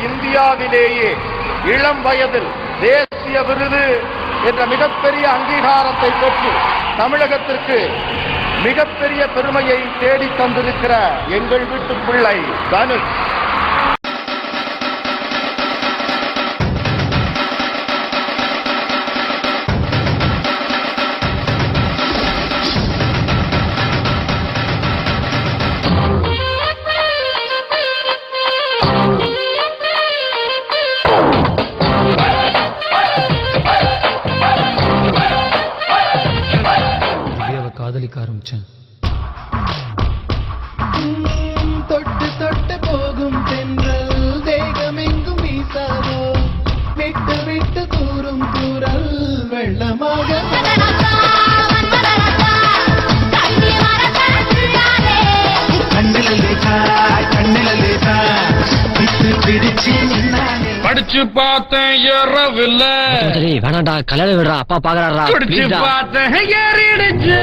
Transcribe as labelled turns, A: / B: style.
A: இந்தியாவிலேயே இளம் வயதில் தேசிய விருது என்ற மிகப்பெரிய அங்கீகாரத்தை பெற்று தமிழகத்திற்கு மிகப்பெரிய பெருமையை தேடி தந்திருக்கிற எங்கள் வீட்டு பிள்ளை தனுஷ்.
B: காதலிக்க ஆரம்பிச்சேன்.
C: தொட்டு தொட்டு போகும் தென்றல் தேகமெங்கும் வீசாதோ, விட்டு விட்டு தூரும் தூரல் வெள்ளமாக
D: படிச்சு பார்த்தேன் ஏறவில்ல.
B: வேணாண்டா, கல்யாணம் விடுறா, அப்பா பாக்குறாரா.
D: படிச்சு பார்த்தேன் ஏறிடுச்சு.